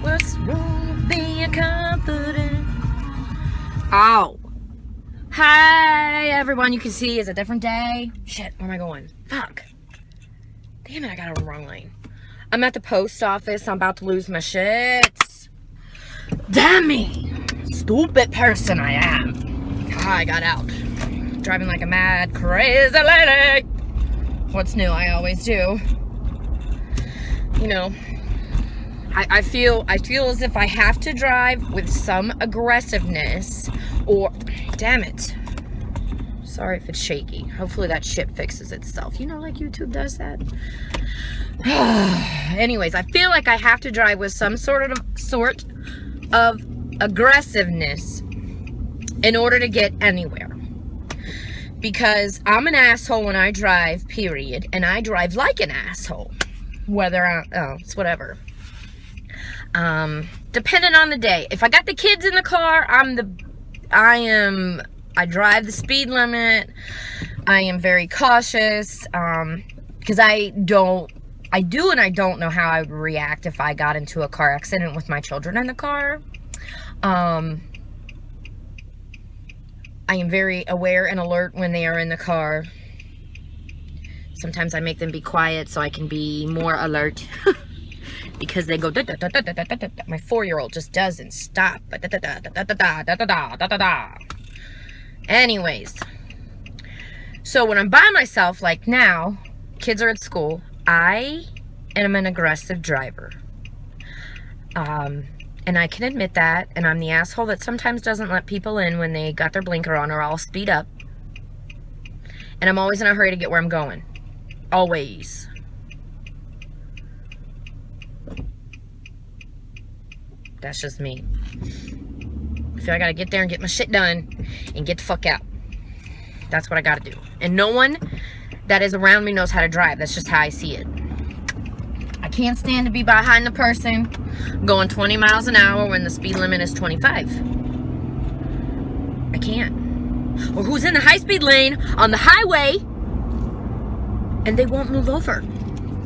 What's wrong being confident? Oh. Hi, everyone. You can see it's a different day. Shit, where am I going? Fuck. Damn it, I got on the wrong lane. I'm at the post office. I'm about to lose my shit. Damn me. Stupid person I am. I got out. Driving like a mad, crazy lady. What's new? I always do. You know, I feel as if I have to drive with some aggressiveness or, damn it. Sorry if it's shaky. Hopefully that shit fixes itself. You know, like YouTube does that. Anyways, I feel like I have to drive with some sort of aggressiveness in order to get anywhere. Because I'm an asshole when I drive, period. And I drive like an asshole. Whether it's whatever. Depending on the day. If I got the kids in the car, I drive the speed limit. I am very cautious. Because I do and I don't know how I would react if I got into a car accident with my children in the car. I am very aware and alert when they are in the car. Sometimes I make them be quiet so I can be more alert. Because they go da da da da da da da da. My 4-year-old just doesn't stop. Da da da da da da da da da da da da. Anyways, so when I'm by myself, like now, kids are at school, I am an aggressive driver. And I can admit that, and I'm the asshole that sometimes doesn't let people in when they got their blinker on, or I'll speed up. And I'm always in a hurry to get where I'm going. Always. That's just me. I feel I gotta get there and get my shit done and get the fuck out. That's what I gotta do. And no one that is around me knows how to drive. That's just how I see it. I can't stand to be behind the person going 20 miles an hour when the speed limit is 25. I can't. Or who's in the high-speed lane on the highway and they won't move over.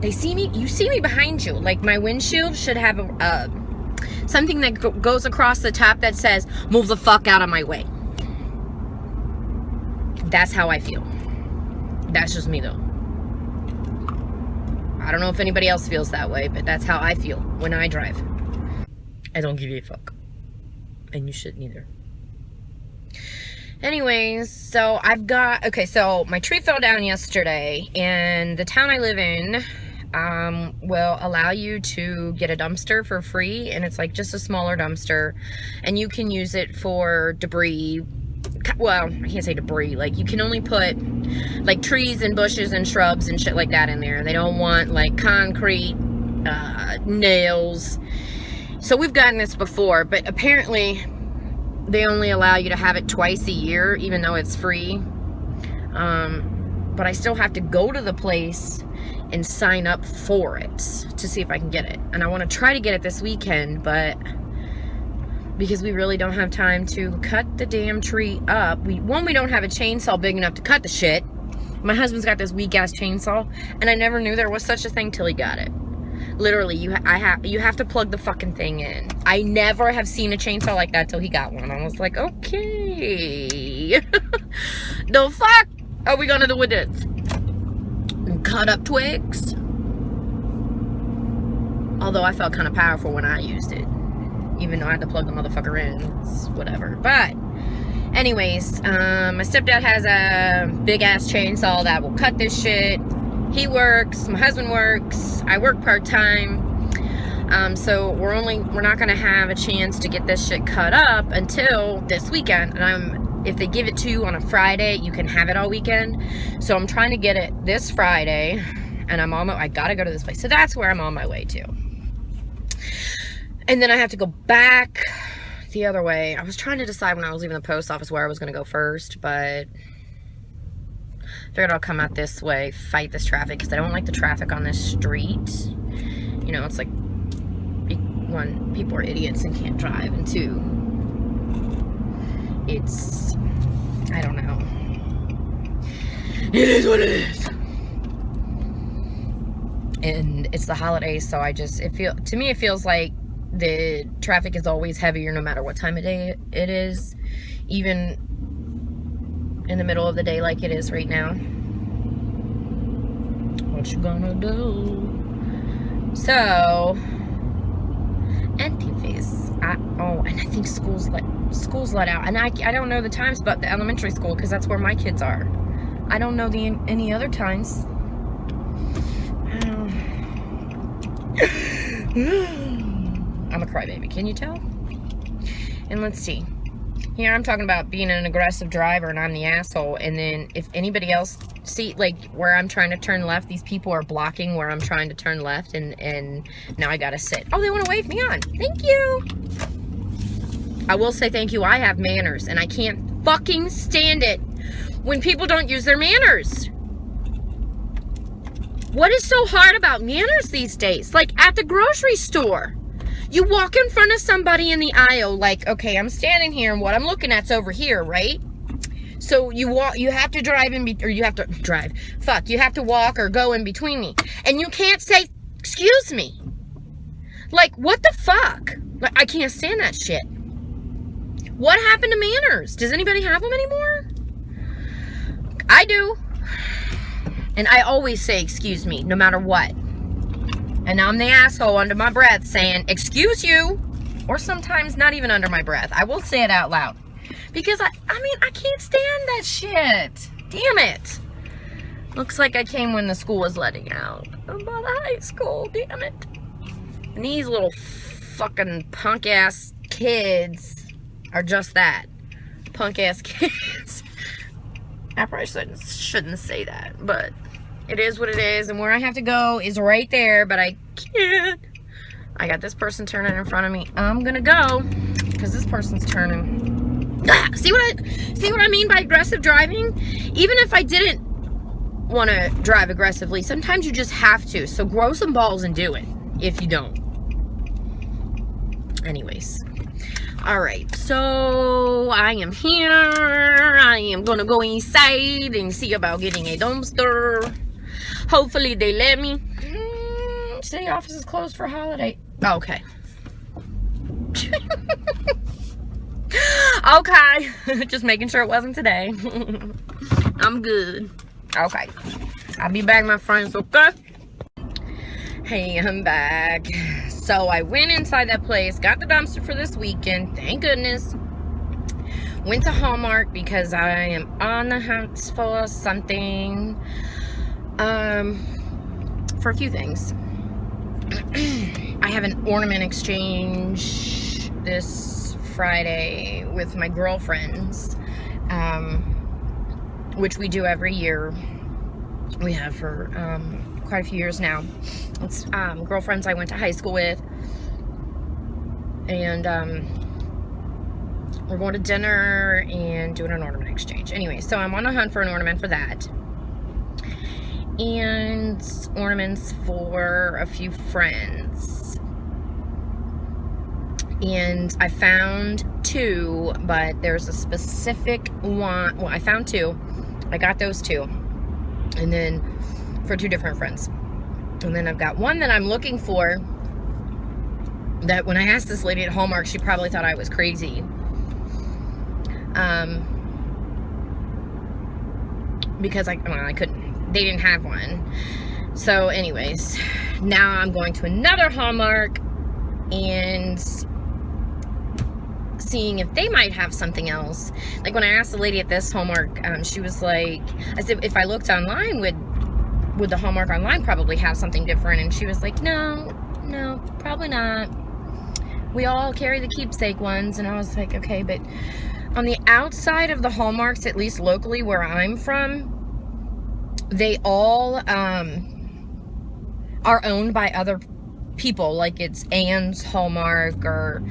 They see me, you see me behind you. Like my windshield should have something that goes across the top that says, move the fuck out of my way. That's how I feel. That's just me though. I don't know if anybody else feels that way, but that's how I feel when I drive. I don't give a fuck. And you shouldn't either. Anyways, so so my tree fell down yesterday, and the town I live in will allow you to get a dumpster for free, and it's like just a smaller dumpster, and you can use it for debris. Well, I can't say debris, like you can only put like trees and bushes and shrubs and shit like that in there. They don't want like concrete, nails. So we've gotten this before, but apparently they only allow you to have it twice a year, even though it's free. But I still have to go to the place and sign up for it to see if I can get it. And I want to try to get it this weekend, but because we really don't have time to cut the damn tree up. We don't have a chainsaw big enough to cut the shit. My husband's got this weak ass chainsaw, and I never knew there was such a thing till he got it. Literally, you have to plug the fucking thing in. I never have seen a chainsaw like that till he got one. I was like, okay. The fuck are we gonna do with this? Cut up twigs? Although I felt kind of powerful when I used it. Even though I had to plug the motherfucker in. It's whatever. But, anyways, my stepdad has a big ass chainsaw that will cut this shit. He works, my husband works, I work part-time. So we're not gonna have a chance to get this shit cut up until this weekend. And if they give it to you on a Friday, you can have it all weekend. So I'm trying to get it this Friday, and I gotta go to this place. So that's where I'm on my way to. And then I have to go back the other way. I was trying to decide when I was leaving the post office where I was gonna go first, but figured I'll come out this way, fight this traffic, because I don't like the traffic on this street. You know, it's like, one, people are idiots and can't drive, and two, it's, I don't know. It is what it is. And it's the holidays, so to me it feels like the traffic is always heavier no matter what time of day it is, even in the middle of the day like it is right now. What you gonna do? So, empty face. And I think school's let out, and I don't know the times, but the elementary school, because that's where my kids are. I don't know any other times. I'm a crybaby, can you tell? And let's see. Here I'm talking about being an aggressive driver and I'm the asshole, and then if anybody else see, like, where I'm trying to turn left, these people are blocking where I'm trying to turn left, and now I gotta sit. Oh, they want to wave me on. Thank you. I will say thank you. I have manners, and I can't fucking stand it when people don't use their manners. What is so hard about manners these days? Like at the grocery store, you walk in front of somebody in the aisle, like, okay, I'm standing here and what I'm looking at's over here, right? So you have to drive you have to walk or go in between me. And you can't say, excuse me. Like, what the fuck? Like, I can't stand that shit. What happened to manners? Does anybody have them anymore? I do. And I always say, excuse me, no matter what. And I'm the asshole under my breath saying, excuse you. Or sometimes not even under my breath. I will say it out loud. Because, I mean, I can't stand that shit. Damn it. Looks like I came when the school was letting out. I'm about high school, damn it. And these little fucking punk-ass kids are just that. Punk-ass kids. I probably shouldn't say that, but it is what it is, and where I have to go is right there, but I can't. I got this person turning in front of me. I'm gonna go, because this person's turning. See what I mean by aggressive driving? Even if I didn't want to drive aggressively, sometimes you just have to. So grow some balls and do it, if you don't. Anyways. Alright, so I am here. I am gonna go inside and see about getting a dumpster. Hopefully they let me. City office is closed for holiday. Okay. Okay. Just making sure it wasn't today. I'm good. Okay. I'll be back, my friends, okay? Hey, I'm back. So I went inside that place, got the dumpster for this weekend, thank goodness. Went to Hallmark because I am on the hunt for something. For a few things. I have an ornament exchange this Friday with my girlfriends, which we do every year. We have for quite a few years now. It's girlfriends I went to high school with, and we're going to dinner and doing an ornament exchange. Anyway, so I'm on a hunt for an ornament for that, and ornaments for a few friends. And I found two, but there's a specific one. Well, I found two. I got those two, and then for two different friends. And then I've got one that I'm looking for, that when I asked this lady at Hallmark, she probably thought I was crazy. Because I couldn't, they didn't have one. So anyways, now I'm going to another Hallmark and seeing if they might have something else. Like when I asked the lady at this Hallmark, she was like, I said, if I looked online, would the Hallmark online probably have something different? And she was like, no, probably not. We all carry the keepsake ones. And I was like, okay, but on the outside of the Hallmarks, at least locally where I'm from, they all are owned by other people. Like it's Ann's Hallmark or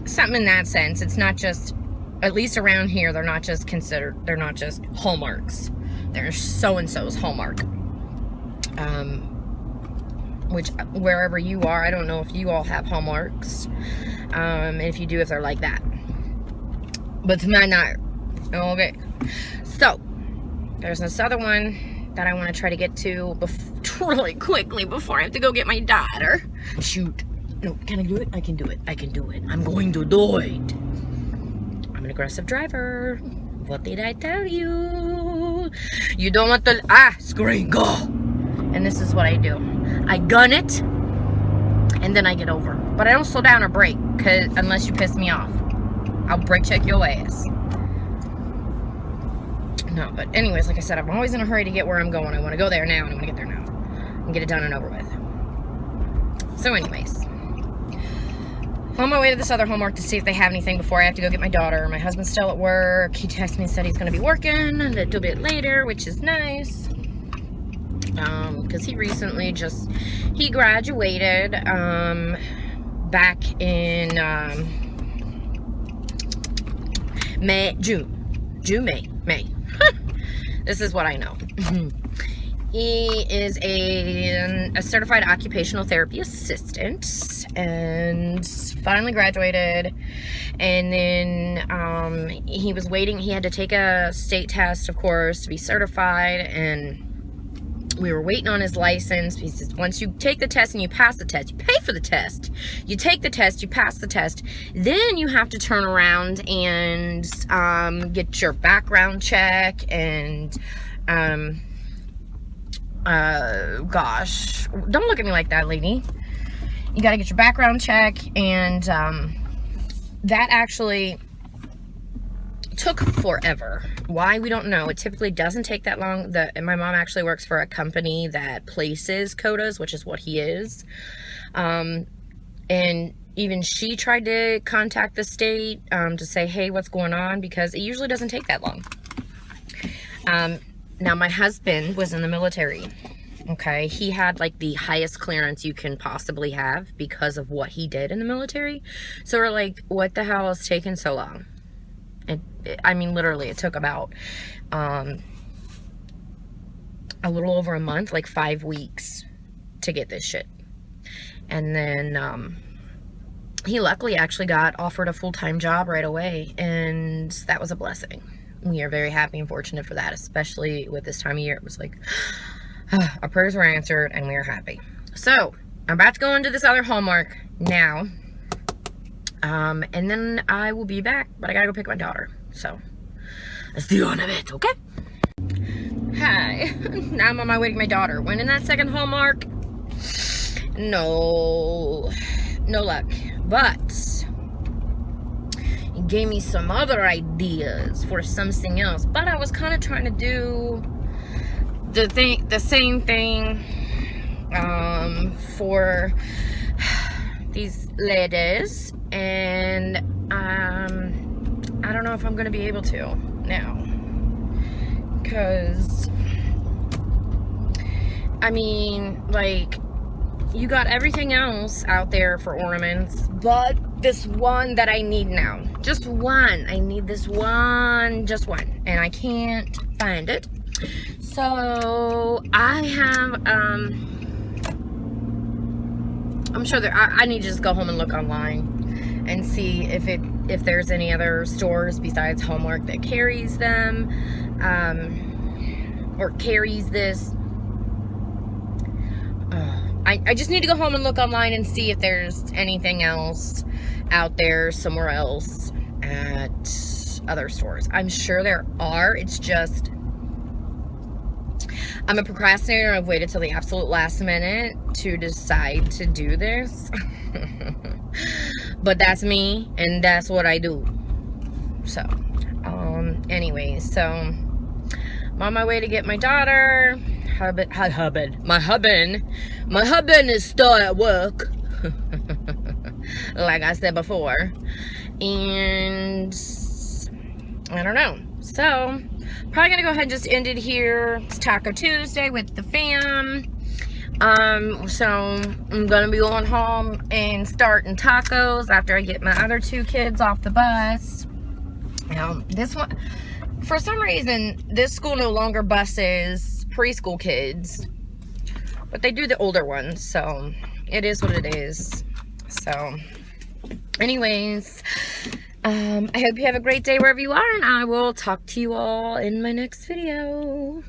something in that sense. It's not just, at least around here, they're not just Hallmarks. They're so-and-so's Hallmark. Which, wherever you are, I don't know if you all have Hallmarks. If you do, if they're like that. But to mine, not. Okay. So, there's this other one that I want to try to get to really quickly before I have to go get my daughter. Shoot. No, can I do it? I can do it. I can do it. I'm going to do it. I'm an aggressive driver. What did I tell you? You don't want to... Screen, go! And this is what I do. I gun it, and then I get over. But I don't slow down or brake, unless you piss me off. I'll brake check your ass. No, but anyways, like I said, I'm always in a hurry to get where I'm going. I want to go there now, and I want to get there now. And get it done and over with. So anyways. On my way to this other homework to see if they have anything before I have to go get my daughter. My husband's still at work. He texted me and said he's going to be working a little bit later, which is nice. Because he recently he graduated, back in, May. This is what I know. He is a certified occupational therapy assistant and finally graduated. And then he was waiting. He had to take a state test, of course, to be certified. And we were waiting on his license. He says, once you take the test and you pass the test, you pay for the test. You take the test, you pass the test. Then you have to turn around and get your background check and... gosh, don't look at me like that, lady. You got to get your background check, and that actually took forever. Why, we don't know. It typically doesn't take that long. My mom actually works for a company that places CODAs, which is what he is. And even she tried to contact the state to say, hey, what's going on, because it usually doesn't take that long. Now, my husband was in the military, okay? He had, like, the highest clearance you can possibly have because of what he did in the military. So we're like, what the hell is taking so long? I mean, literally, it took about a little over a month, like 5 weeks to get this shit. And then he luckily actually got offered a full-time job right away, and that was a blessing. We are very happy and fortunate for that, especially with this time of year. It was like, our prayers were answered, and we are happy. So, I'm about to go into this other homework now. And then I will be back, but I gotta go pick my daughter. So, let's do on a bit, okay? Hi. Now I'm on my way to my daughter. When in that second homework, no luck. But he gave me some other ideas for something else. But I was kind of trying to do the same thing for these ladies, and I don't know if I'm gonna be able to now, because I mean, like, you got everything else out there for ornaments, but this one that I need now, just one, I need this one, just one, and I can't find it. So I have I'm sure I need to just go home and look online and see if there's any other stores besides Homework that carries them, or carries this. I just need to go home and look online and see if there's anything else out there somewhere else at other stores. I'm sure there are. It's just, I'm a procrastinator. I've waited till the absolute last minute to decide to do this. But that's me, and that's what I do. So, anyways, so I'm on my way to get my daughter. My husband is still at work. Like I said before. And I don't know. So, probably gonna go ahead and just end it here. It's Taco Tuesday with the fam. So I'm gonna be going home and starting tacos after I get my other two kids off the bus. This one, for some reason, this school no longer buses preschool kids, but they do the older ones, so it is what it is. So anyways, I hope you have a great day wherever you are, and I will talk to you all in my next video.